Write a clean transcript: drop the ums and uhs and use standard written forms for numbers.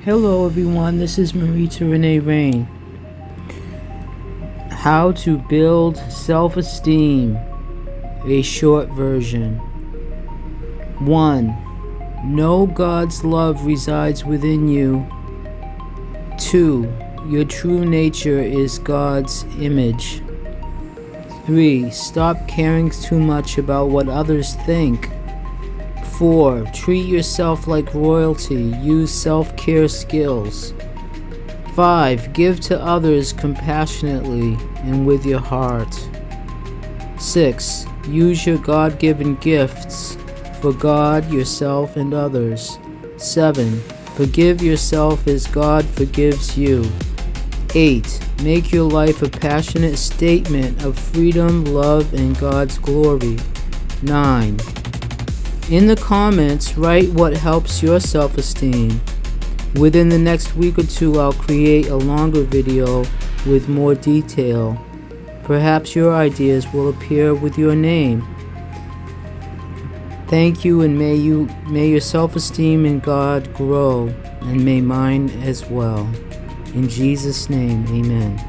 Hello everyone, this is Marita Renee. How to build self-esteem, a short version. 1. Know God's love resides within you. 2. Your true nature is God's image. 3. Stop caring too much about what others think. 4. Treat yourself like royalty. Use self-care skills. 5. Give to others compassionately and with your heart. 6. Use your God-given gifts for God, yourself, and others. 7. Forgive yourself as God forgives you. 8. Make your life a passionate statement of freedom, love, and God's glory. 9. In the comments, write what helps your self-esteem. Within the next week or two, I'll create a longer video with more detail. Perhaps your ideas will appear with your name. Thank you, and may your self-esteem in God grow, and may mine as well. In Jesus' name, amen.